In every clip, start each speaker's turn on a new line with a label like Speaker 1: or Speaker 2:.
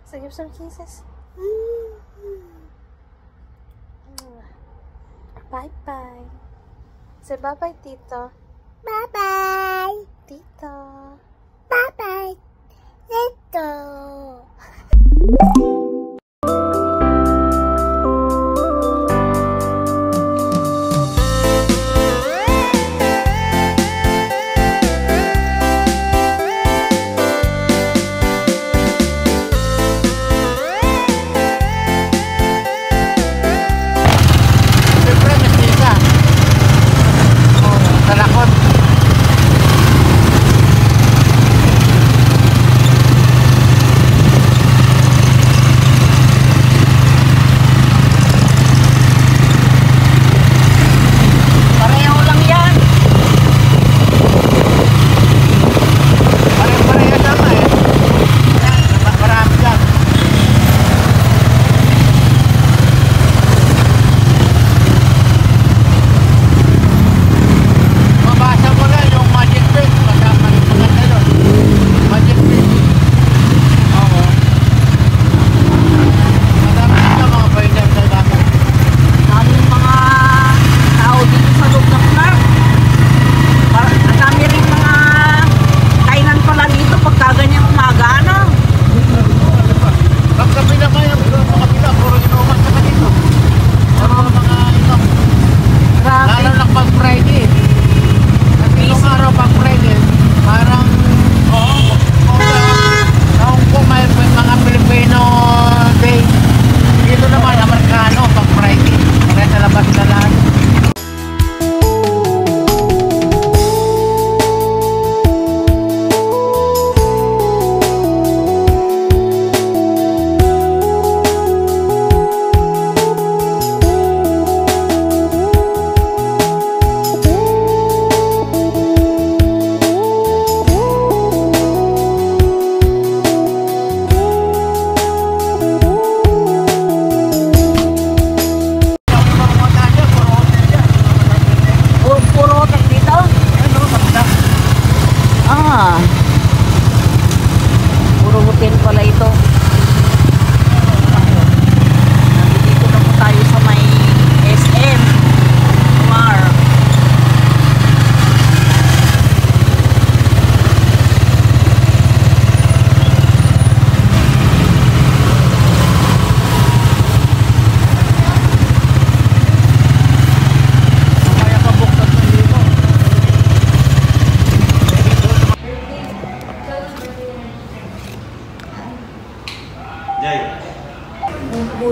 Speaker 1: So give some kisses. Bye-bye. Say bye-bye, Tito.
Speaker 2: Bye-bye.
Speaker 1: Tito.
Speaker 2: Bye-bye. Tito.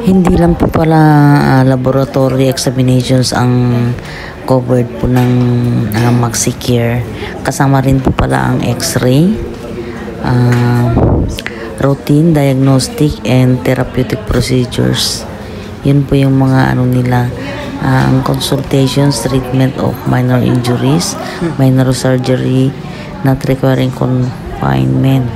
Speaker 3: Hindi lang po pala laboratory examinations ang covered po ng MaxiCare. Kasama rin po pala ang x-ray, routine, diagnostic, and therapeutic procedures. Yun po yung mga ano nila, ang consultations, treatment of minor injuries, minor surgery, not requiring confinement,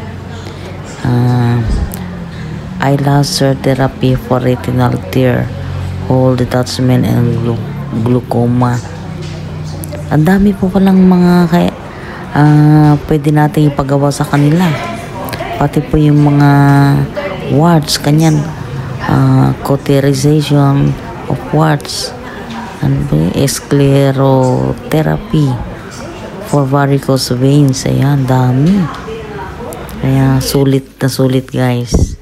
Speaker 3: eye laser therapy for retinal tear, hole detachment, and glaucoma. Ang dami po palang mga pwede natin ipagawa sa kanila. Pati po yung mga warts, kanyan, cauterization of warts, sclerotherapy for varicose veins. Ayan, dami. Kaya sulit na sulit, guys.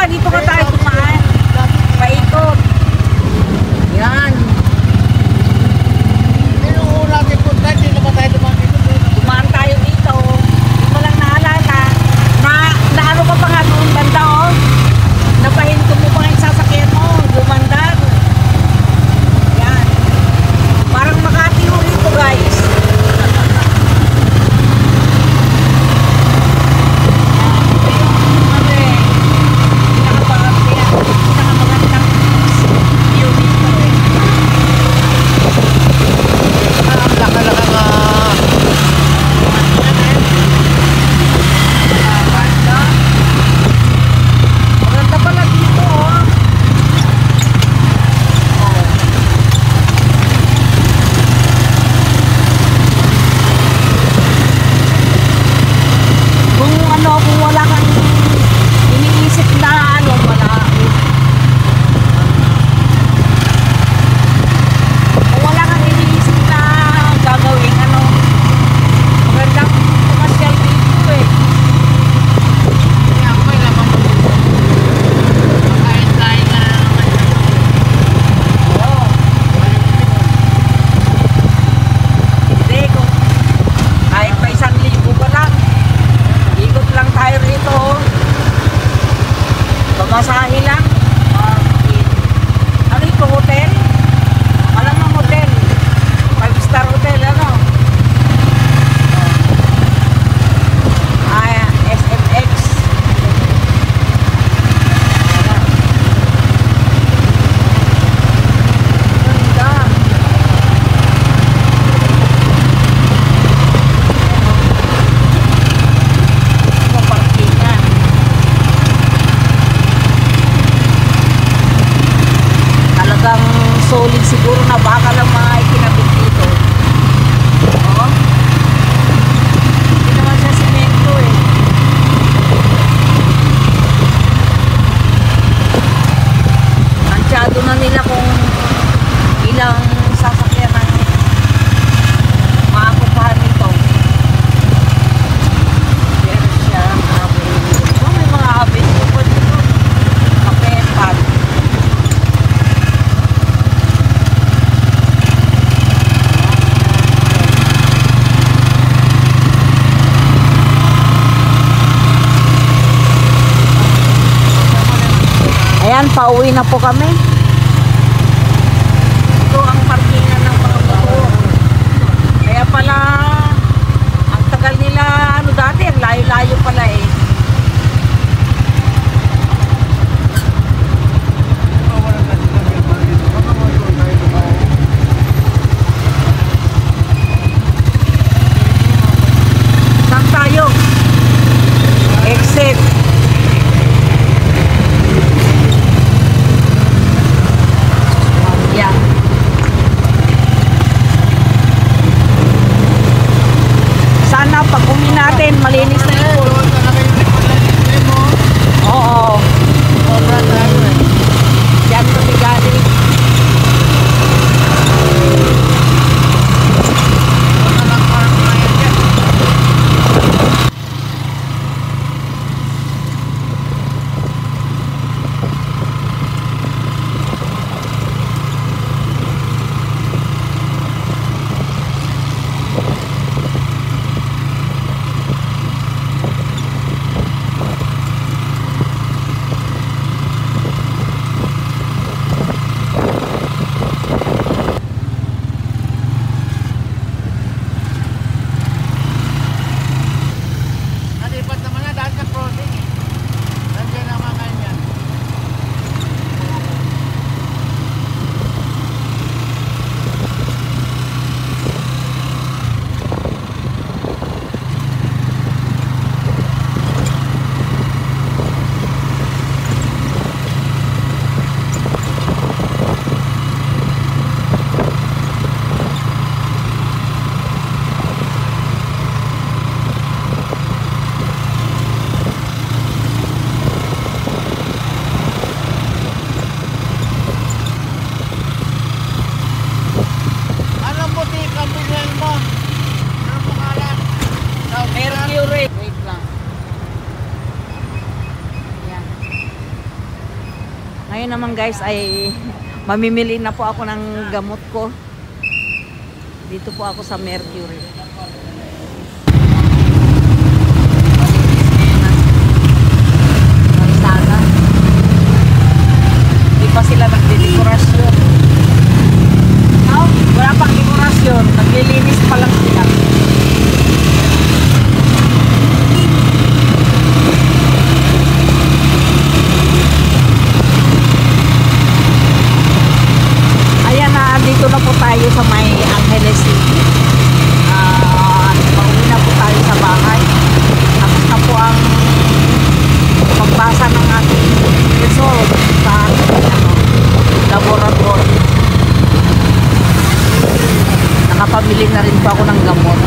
Speaker 1: Dito ka tayo tumaan. Paikot. Yan. Tumaan tayo dito. Hindi mo lang naalala. Naano ka pa nga doon banda, oh. Napahinto mo pa nga yung sasakyan mo. Lumandar. Yan. Parang Makati ho dito, guys. Nakapag Pamasahe lang. Ano ito, hotel? Alam ng hotel. 5-star hotel, ano? SMX. Ganda. Ito, parkingan. Talagang solid siguro na baka lang mga ikinabit dito. Oo. Hindi naman siya simento eh. Tansyado na nila kung ilang sasakyan ang maakupahan nito. Pero siya ang avenue. Oh, may mga avenue pa dito. Kapepan. Ayan, pauwi na po kami. Ito ang parkingan ng mga motor. Kaya pala, ang tagal nila, ano dati, ang layo-layo pala eh. Saan tayo? Exit. Yeah. Sana pag uwi natin, malinis na yun. Oo. Yan kami galing.
Speaker 4: Nalipat naman na dahil sa crossing eh. Nandiyan ang mga ganyan. Anong butika ang bilhin mo? Anong pangalan?
Speaker 1: Mercury. Wait lang. Yan. Ngayon naman guys ay mamimili na po ako ng gamot ko. Dito po ako sa Mercury. Kalsada. Hindi pa sila nagdedekorasyon. Wala pang dekorasyon. Naglilinis pa lang sila. Ayan na, dito na po tayo sa may Angeles City. Pauwi na po tayo sa bahay. Tapos na po ang pagbasa ng ating result sa laboratory. Nakapamili na rin po ako ng gamot.